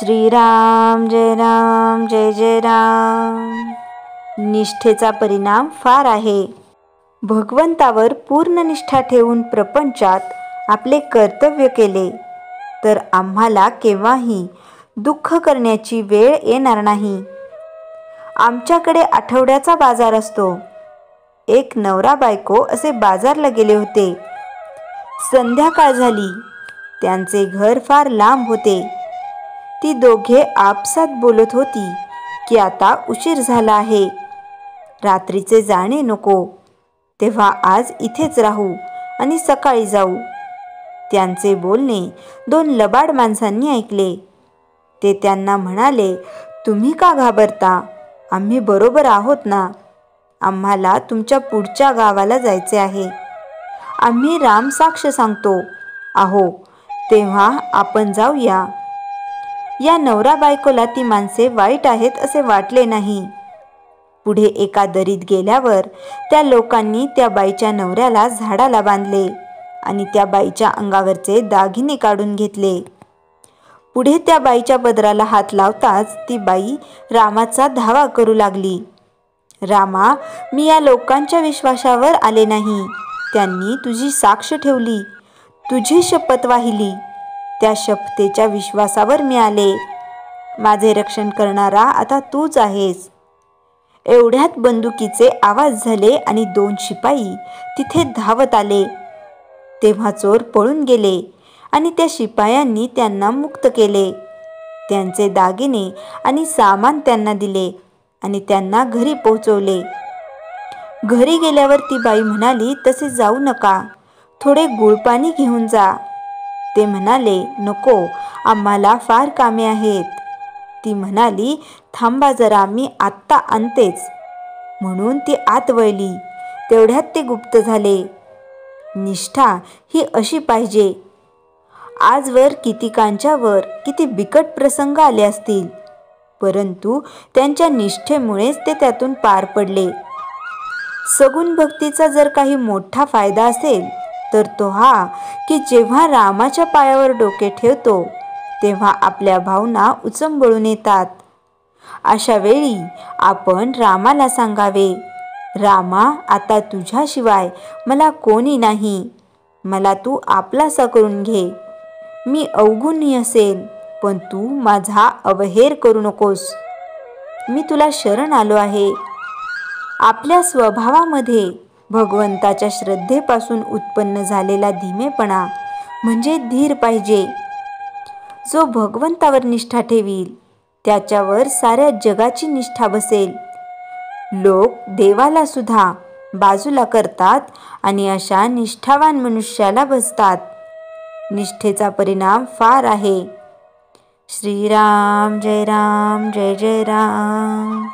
श्रीराम जय जय राम। निष्ठेचा परिणाम फार आहे। भगवंतावर पूर्ण निष्ठा ठेवून प्रपंचात आपले कर्तव्य केले तर आम्हाला केव्हाही दुःख करण्याची वेळ येणार नाही। आमच्याकडे आठवड्याचा बाजार असतो। एक नवरा बायको असे बाजारला गेले होते। संध्याकाळ झाली। त्यांचे घर फार लांब होते। ती दोघे आपसात बोलत होती की आता उशीर झाला आहे, रात्रीचे जाणे नको, तेव्हा आज इथेच राहू आणि सकाळी जाऊ। त्यांचे बोलणे दोन लबाड माणसांनी ऐकले। ते त्यांना म्हणाले, तुम्ही का घाबरता? आम्ही बरोबर आहोत ना। आम्हाला तुमच्या पुढच्या गावाला जायचे आहे। आम्ही राम साक्ष सांगतो आहो, तेव्हा आपण जाऊया। या नवरा बायकोला ती माणसे वाईट आहेत असे वाटले नाही। पुढे एका दरीत गेल्यावर त्या लोकांनी त्या बाईच्या नवऱ्याला झाडाला बांधले आणि त्या बाईच्या अंगावरचे दागिने काढून घेतले। पुढे त्या बाईच्या पदराला हात लावताच ती बाई रामाचा धावा करू लागली। रामा, मी या लोकांच्या विश्वासावर आले नाही। त्यांनी तुझी साक्ष ठेवली, तुझी शपथ वाहिली, त्या शपथेच्या विश्वासावर मी आले। माझे रक्षण करणारा आता तूच आहेस। एवढ्यात बंदुकीचे आवाज झाले आणि दोन शिपाई तिथे धावत आले। तेव्हा चोर पळून गेले आणि त्या शिपायांनी त्यांना मुक्त केले। त्यांचे दागिने आणि सामान त्यांना दिले आणि त्यांना घरी पोहोचवले। घरी गेल्यावर ती बाई म्हणाली, तसे जाऊ नका, थोडे गुळपाणी घेऊन जा। ते म्हणाले, नको, आम्हाला फार कामे आहेत। ती म्हणाली, थांबा जरा, मी आत्ता आणतेच। म्हणून ती आत वळली। तेवढ्यात ते गुप्त झाले। निष्ठा ही अशी पाहिजे। आजवर कितीकांच्यावर किती बिकट प्रसंग आले असतील, परंतु त्यांच्या निष्ठेमुळेच ते त्यातून पार पडले। सगुण भक्तीचा जर काही मोठा फायदा असेल तर तो हा की जेव्हा रामाच्या पायावर डोके ठेवतो तेव्हा आपल्या भावना उचंबळून येतात। अशा वेळी आपण रामाला सांगावे, रामा, आता तुझ्याशिवाय मला कोणी नाही, मला तू आपलासा करून घे। मी अवगुणी असेल पण तू माझा अवहेर करू नकोस। मी तुला शरण आलो आहे। आपल्या स्वभावामध्ये भगवंताच्या श्रद्धेपासून उत्पन्न झालेला धीमेपणा म्हणजे धीर पाहिजे। जो भगवंतावर निष्ठा ठेवील त्याच्यावर साऱ्या जगाची निष्ठा बसेल। लोक देवाला सुद्धा बाजूला करतात आणि अशा निष्ठावान मनुष्याला भजतात। निष्ठेचा परिणाम फार आहे। श्रीराम जय जय राम।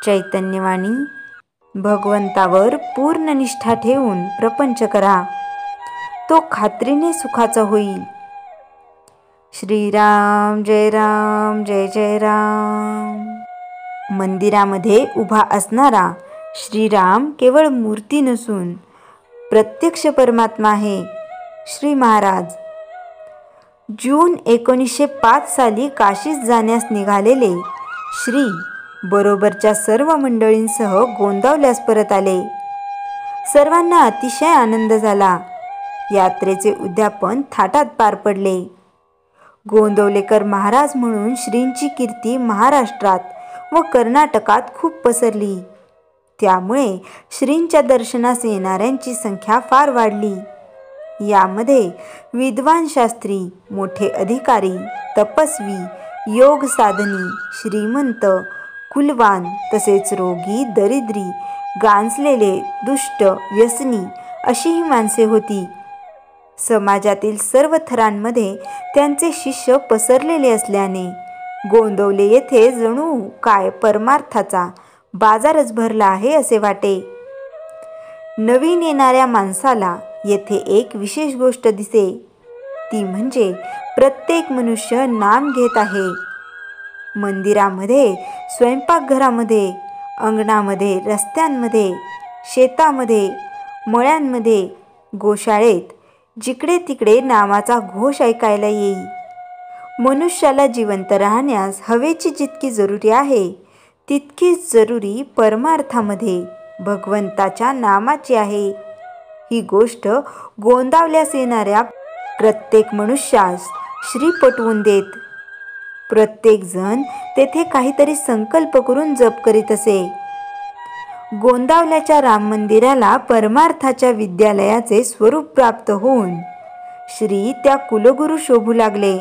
चैतन्यवाणी। भगवंतावर पूर्ण निष्ठा ठेवून प्रपंच करा, तो खात्रीने सुखाचा होईल। श्रीराम जय जय राम। मंदिरामध्ये उभा असणारा श्रीराम केवळ मूर्ती नसून प्रत्यक्ष परमात्मा आहे। श्री महाराज जून 1905 साली काशीस जाण्यास निघालेले श्री बरोबरच्या सर्व मंडळींसह गोंदावल्यास परत आले। सर्वांना अतिशय आनंद झाला। यात्रेचे उद्यापन थाटात पार पडले। गोंदवलेकर महाराज म्हणून श्रींची कीर्ती महाराष्ट्रात व कर्नाटकात खूप पसरली। त्यामुळे श्रींच्या दर्शनास येणाऱ्यांची संख्या फार वाढली। यामध्ये विद्वान शास्त्री, मोठे अधिकारी, तपस्वी, योग साधनी, श्रीमंत, कुलवान, तसेच रोगी, दरिद्री, गांजलेले, दुष्ट, व्यसनी अशी ही माणसे होती। समाजातील सर्व थरांमध्ये त्यांचे शिष्य पसरलेले असल्याने गोंदवले येथे जणू काय परमार्थाचा बाजारच भरला आहे असे वाटे। नवीन येणाऱ्या माणसाला येथे एक विशेष गोष्ट दिसे, ती म्हणजे प्रत्येक मनुष्य नाम घेत आहे। मंदिरामध्ये, स्वयंपाकघरामध्ये, अंगणामध्ये, रस्त्यांमध्ये, शेतामध्ये, मळ्यांमध्ये, गोशाळेत, जिकडे तिकडे नामाचा घोष ऐकायला येई। मनुष्याला जिवंत राहण्यास हवेची जितकी जरुरी आहे तितकीच जरुरी परमार्थामध्ये भगवंताच्या नामाची आहे. ही गोष्ट गोंदावल्यास येणाऱ्या प्रत्येक मनुष्यास श्री पटवून देत. प्रत्येक जण तेथे काहीतरी संकल्प करून जप करीत असे. गोंदावल्याच्या राम मंदिराला परमार्थाच्या विद्यालयाचे स्वरूप प्राप्त होऊन श्री त्या कुलगुरू शोभू लागले.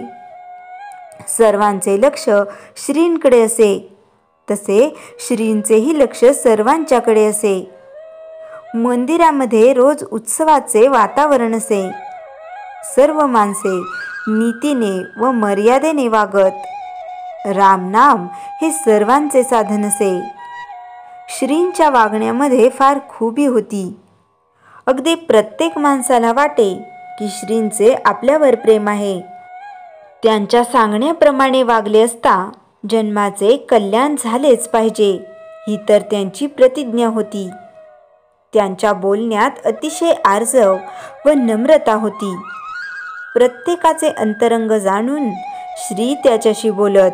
सर्वांचे लक्ष श्रींकडे असे, तसे श्रींचेही लक्ष सर्वांच्याकडे असे. मंदिरामध्ये रोज उत्सवाचे वातावरण असे. सर्व माणसे नीतीने व मर्यादेने वागत. रामनाम हे सर्वांचे साधन असे. श्रींच्या वागण्यामध्ये फार खुबी होती. अगदी प्रत्येक माणसाला वाटे की श्रींचे आपल्यावर प्रेम आहे. त्यांच्या सांगण्याप्रमाणे वागले असता जन्माचे कल्याण झालेच पाहिजे, ही तर त्यांची प्रतिज्ञा होती. त्यांच्या बोलण्यात अतिशय आर्जव व नम्रता होती. प्रत्येकाचे अंतरंग जाणून श्री त्याच्याशी बोलत.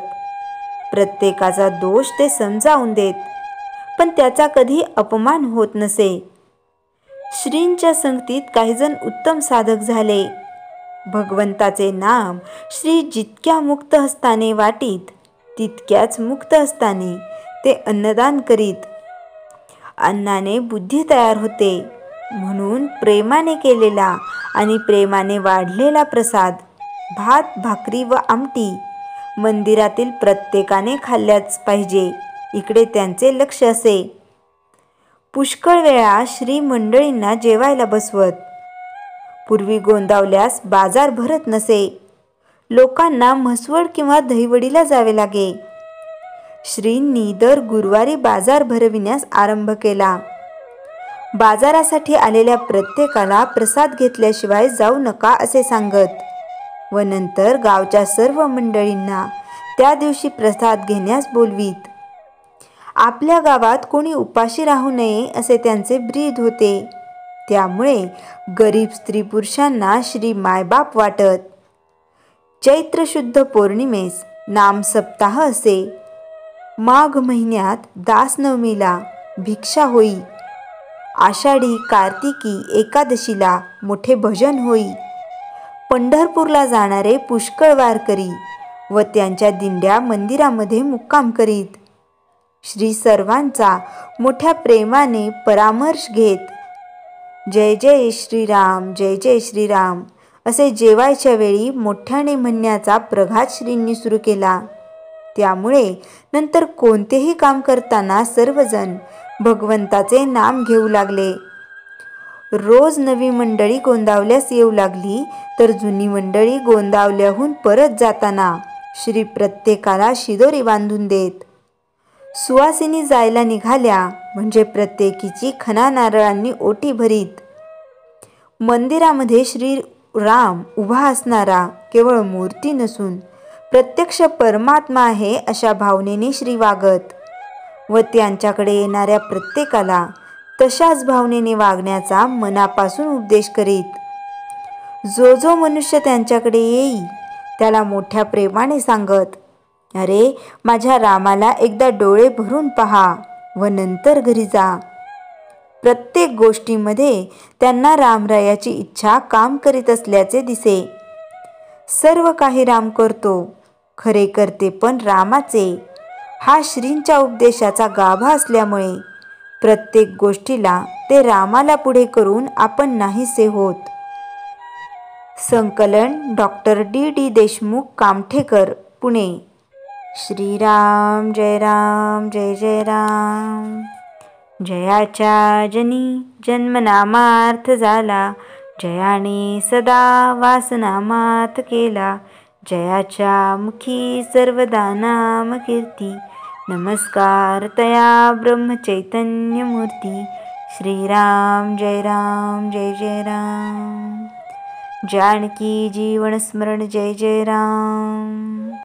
प्रत्येकाचा दोष ते समजावून देत, पण त्याचा कधी अपमान होत नसे. श्रींच्या संगतीत काहीजण उत्तम साधक झाले. भगवंताचे नाम श्री जितक्या मुक्त हस्ताने वाटीत तितक्याच मुक्त हस्ताने ते अन्नदान करीत. अन्नाने बुद्धी तयार होते, म्हणून प्रेमाने केलेला आणि प्रेमाने वाढलेला प्रसाद, भात भाकरी व आमटी मंदिरातील प्रत्येकाने खाल्ल्याच पाहिजे, इकडे त्यांचे लक्ष असे. पुष्कळ वेळा श्री मंडळींना जेवायला बसवत. पूर्वी गोंदावल्यास बाजार भरत नसे. लोकांना म्हसवड किंवा दहीवडीला जावे लागे. श्रींनी दर गुरुवारी बाजार भरविण्यास आरंभ केला. बाजारासाठी आलेल्या प्रत्येकाला प्रसाद घेतल्याशिवाय जाऊ नका असे सांगत व नंतर गावच्या सर्व मंडळींना त्या दिवशी प्रसाद घेण्यास बोलवीत. आपल्या गावात कोणी उपाशी राहू नये असे त्यांचे ब्रीद होते. त्यामुळे गरीब स्त्री पुरुषांना श्री मायबाप वाटत. चैत्र शुद्ध पौर्णिमेस नाम सप्ताह असे. माघ महिन्यात दासनवमीला भिक्षा होई. आषाढी कार्तिकी एकादशीला मोठे भजन होई. पंढरपूरला जाणारे पुष्कळ वारकरी व त्यांच्या दिंड्या मंदिरामध्ये मुक्काम करीत. श्री सर्वांचा मोठ्या प्रेमाने परामर्श घेत जय जय श्रीराम जय जय श्रीराम असे जेवायच्या वेळी मोठ्याने म्हणण्याचा प्रघात श्रींनी सुरू केला. त्यामुळे नंतर कोणतेही काम करताना सर्वजण भगवंताचे नाम घेऊ लागले. रोज नवी मंडळी गोंदावल्यास येऊ लागली, तर जुनी मंडळी गोंदावल्याहून परत जाताना श्री प्रत्येकाला शिदोरी बांधून देत. सुवासिनी जायला निघाल्या म्हणजे प्रत्येकीची खणा नारळांनी ओटी भरीत. मंदिरामध्ये श्री राम उभा असणारा केवळ मूर्ती नसून प्रत्यक्ष परमात्मा आहे अशा भावनेने श्री वागत व त्यांच्याकडे येणाऱ्या प्रत्येकाला तशाच भावनेने वागण्याचा मनापासून उपदेश करीत. जो जो मनुष्य त्यांच्याकडे येई त्याला मोठ्या प्रेमाने सांगत, अरे माझ्या रामाला एकदा डोळे भरून पहा व नंतर घरी जा. प्रत्येक गोष्टीमध्ये त्यांना रामरायाची इच्छा काम करीत असल्याचे दिसे. सर्व काही राम करतो, खरे करते पण रामाचे, हा श्रींच्या उपदेशाचा गाभा असल्यामुळे प्रत्येक गोष्टीला ते रामाला पुढे करून आपण नाहीसे होत. संकलन डॉक्टर डी देशमुख कामठेकर, पुणे. श्रीराम जय राम जय जय राम. जयाच्या जनी जन्मनामार्थ झाला, जयाने सदा वासनामात केला. जयाच्या मुखी सर्वदा नाम कीर्ती, नमस्कार तया ब्रह्मचैतन्य मूर्ती. श्रीराम जय राम जय जय राम. जानकी जीवन स्मरण जय जय राम.